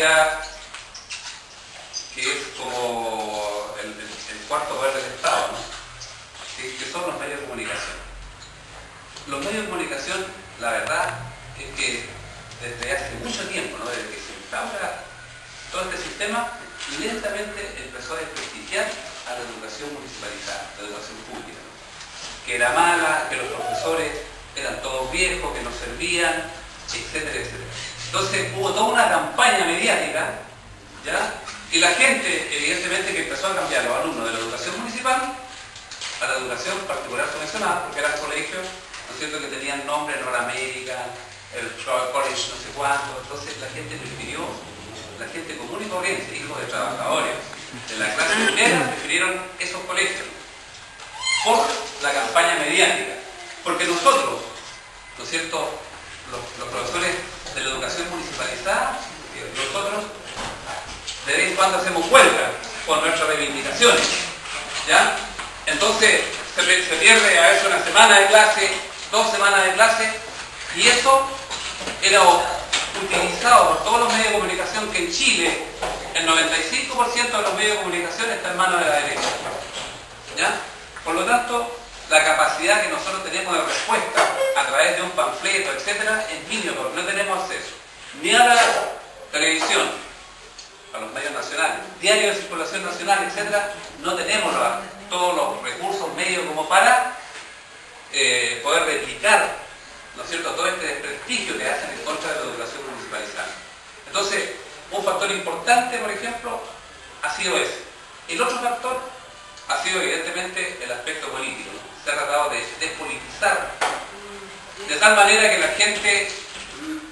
área que es como el cuarto poder del Estado, ¿no? que son los medios de comunicación. Los medios de comunicación, la verdad es que desde hace mucho tiempo, ¿no? Desde que se instaura todo este sistema, lentamente empezó a desprestigiar a la educación municipalizada, la educación pública, ¿no? Que era mala, que los profesores eran todos viejos, que no servían, etcétera, etcétera. Entonces hubo toda una campaña mediática, ¿ya? Y la gente, evidentemente, que empezó a cambiar los alumnos de la educación municipal a la educación particular subvencionada, porque eran colegios, ¿no es cierto?, que tenían nombre en América, el College no sé cuánto. Entonces la gente prefirió, la gente común y corriente, hijos de trabajadores de la clase obrera, prefirieron esos colegios por la campaña mediática. Porque nosotros, ¿no es cierto?, los profesores de la educación municipalizada, nosotros de vez en cuando hacemos huelga por nuestras reivindicaciones, ¿ya? Entonces se pierde a veces una semana de clase, 2 semanas de clase, y eso era utilizado por todos los medios de comunicación, que en Chile el 95% de los medios de comunicación está en manos de la derecha, ¿ya? Por lo tanto, la capacidad que nosotros tenemos de respuesta a través de un panfleto, etcétera, es mínima, porque no tenemos acceso ni a la televisión, a los medios nacionales, diarios de circulación nacional, etcétera. No tenemos todos los recursos medios como para poder replicar, ¿no es cierto?, todo este desprestigio que hacen en contra de la educación municipalizada. Entonces, un factor importante, por ejemplo, ha sido ese. El otro factor ha sido evidentemente el aspecto político, ¿no? Se ha tratado de despolitizar de tal manera que la gente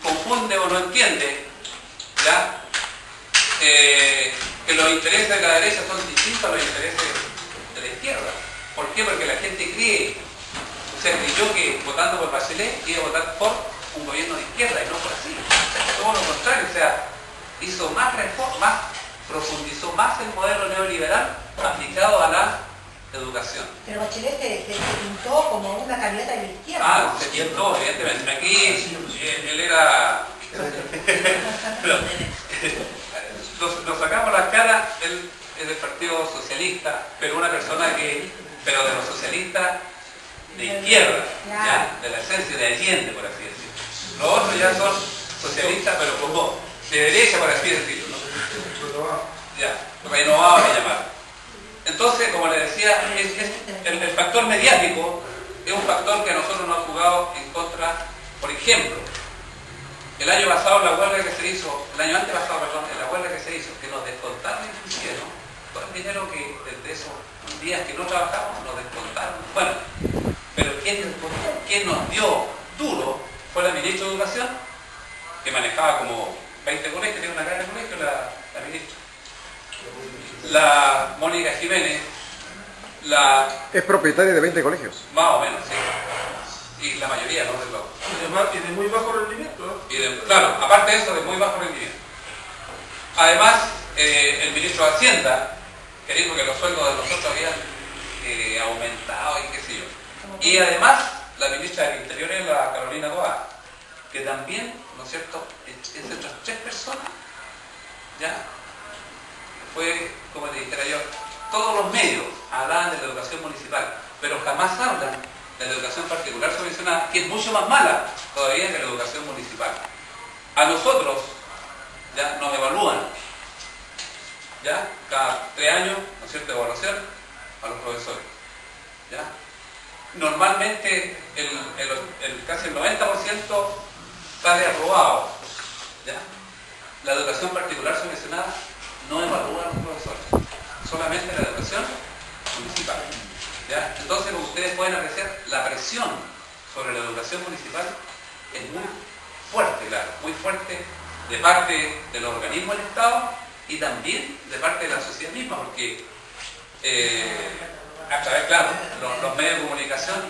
confunde o no entiende, ¿ya?, que los intereses de la derecha son distintos a los intereses de la izquierda. ¿Por qué? Porque la gente creyó que votando por Bachelet iba a votar por un gobierno de izquierda, y no fue así. Todo lo contrario, o sea, hizo más reformas, profundizó más el modelo neoliberal aplicado a la educación. Pero Bachelet se pintó como una candidata de la izquierda. Ah, se pintó, evidentemente. Aquí él era... Nos sacamos las caras, él es del Partido Socialista, pero una persona pero de los socialistas de izquierda, ¿ya? De la esencia de Allende, por así decirlo. Los otros ya son socialistas, pero como de derecha, por así decirlo, ¿no? Ya, renovados a llamar. Entonces, como le decía, el factor mediático es un factor que a nosotros nos ha jugado en contra. Por ejemplo, el año pasado, la huelga que se hizo, el año antepasado, perdón, en la huelga que se hizo, que nos descontaron inclusive, ¿no?, todo el dinero que desde esos días que no trabajamos nos descontaron. Bueno, pero ¿quién nos dio duro fue la ministra de Educación, que manejaba como 20 colegios, tiene una cadena de colegios, la ministra. La Mónica Jiménez, es propietaria de 20 colegios. Más o menos, sí. Y la mayoría, ¿no? Y de muy bajo rendimiento, ¿no? Claro, aparte de eso, de muy bajo rendimiento. Además, el ministro de Hacienda, que dijo que los sueldos de nosotros habían aumentado y qué sé yo. Y además, la ministra del Interior es la Carolina Toá, que también, ¿no es cierto?, entre otras 3 personas, ya fue, como te dijera yo, todos los medios hablaban de la educación municipal, pero jamás hablan de la educación particular subvencionada, que es mucho más mala todavía que la educación municipal. A nosotros ya nos evalúan, ya cada 3 años, ¿no es cierto?, evaluación a los profesores, ya. Normalmente casi el 90% sale aprobado, ya. La educación particular subvencionada no evalúa a los profesores, solamente la educación municipal, ¿ya? Entonces, como ustedes pueden apreciar, la presión sobre la educación municipal es muy fuerte, claro, muy fuerte de parte de los organismos del Estado y también de parte de la sociedad misma, porque a través, claro, los medios de comunicación,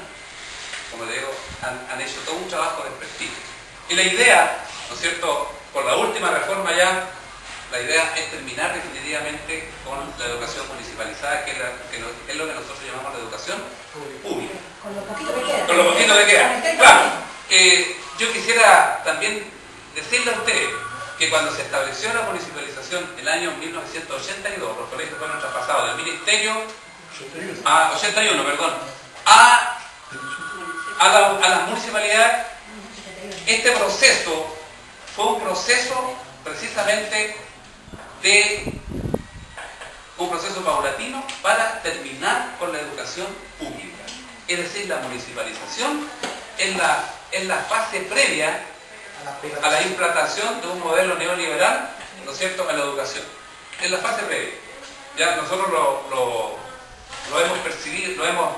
como le digo, han hecho todo un trabajo de prestigio. Y la idea, ¿no es cierto?, con la última reforma ya, la idea es terminar definitivamente con la educación municipalizada, que es lo que nosotros llamamos la educación pública. Con lo poquito que queda. Con lo poquito que queda. Claro, yo quisiera también decirle a ustedes que cuando se estableció la municipalización en el año 1982, los colegios fueron traspasados del ministerio a 81, perdón, a las municipalidades. Este proceso fue un proceso precisamente un proceso paulatino para terminar con la educación pública. Es decir, la municipalización es la fase previa a la implantación de un modelo neoliberal, ¿no es cierto?, en la educación. Es la fase previa. Ya nosotros lo hemos percibido, lo hemos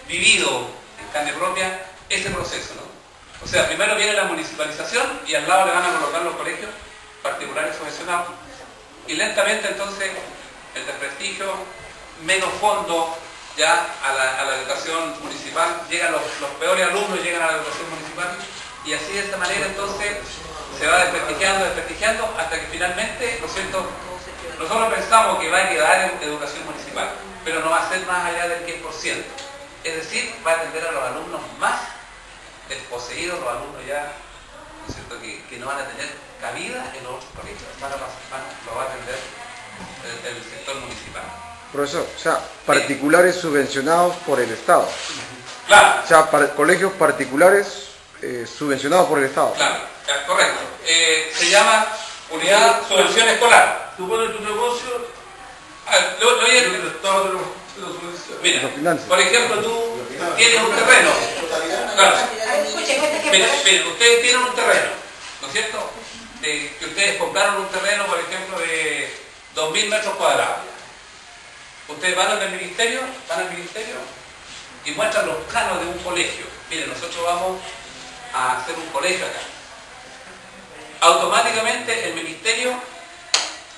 vivido en carne propia, ese proceso, ¿no? O sea, primero viene la municipalización y al lado le van a colocar los colegios particulares subvencionados. Y lentamente entonces el desprestigio, menos fondos ya a la educación municipal, llegan los peores alumnos llegan a la educación municipal y así de esta manera entonces se va desprestigiando hasta que finalmente, ¿no es cierto?, nosotros pensamos que va a quedar en educación municipal, pero no va a ser más allá del 10%. Es decir, va a atender a los alumnos más desposeídos, los alumnos ya, ¿no es cierto?, que no van a tener cabida en los otros colegios, lo va a atender el sector municipal. Profesor, o sea, particulares subvencionados por el Estado. Claro. O sea, colegios particulares subvencionados por el Estado. Claro, correcto. Se llama Unidad Subvención Escolar. Tú pones tu negocio, el Estado de los subvenciones. Mira, por ejemplo, tú tienes un terreno. Claro. Mira, ustedes tienen un terreno, ¿no es cierto? Que ustedes compraron un terreno, por ejemplo, de 2.000 metros cuadrados. Ustedes van al ministerio y muestran los planos de un colegio. Miren, nosotros vamos a hacer un colegio acá. Automáticamente el ministerio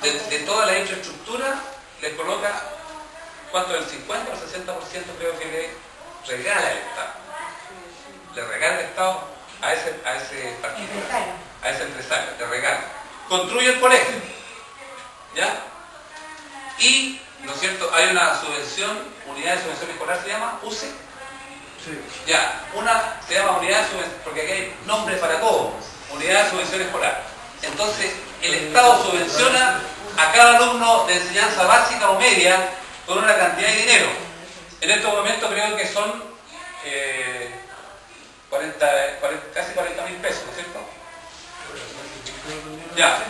de toda la infraestructura les coloca, ¿cuánto? El 50 o el 60% creo que le regala el Estado. Le regala el Estado a ese particular, a ese empresario, le regala. Construye el colegio, ¿ya? Y, ¿no es cierto?, hay una subvención, unidad de subvención escolar, se llama UCE. Sí. Ya, una se llama unidad de subvención, porque aquí hay nombre para todo, unidad de subvención escolar. Entonces, el Estado subvenciona a cada alumno de enseñanza básica o media con una cantidad de dinero. En estos momentos creo que son casi 40.000 pesos, ¿no es cierto? Ya,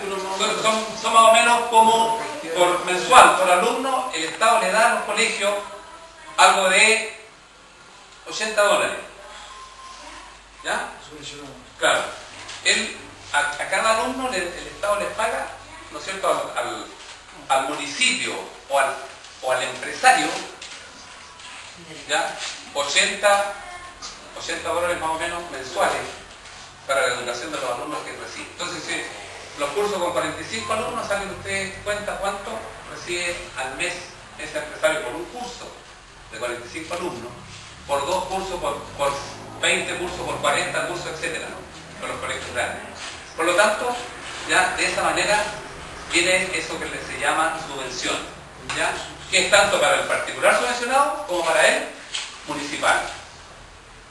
son más o menos como por mensual, por alumno, el Estado le da a los colegios algo de $80. ¿Ya? Claro. A cada alumno el Estado les paga, ¿no es cierto?, al municipio o al empresario, ¿ya?, $80 más o menos mensuales para la educación de los alumnos que reciben. Entonces, si los cursos con 45 alumnos, ¿saben ustedes cuenta cuánto recibe al mes ese empresario por un curso de 45 alumnos? Por 2 cursos, por 20 cursos, por 40 cursos, etcétera, ¿no?, con los colegios grandes. Por lo tanto, ya de esa manera viene eso que se llama subvención, ¿ya?, que es tanto para el particular subvencionado como para el municipal.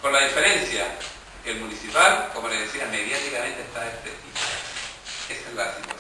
Con la diferencia que el municipal, como les decía, mediáticamente está desprestigiado. Esa es la situación.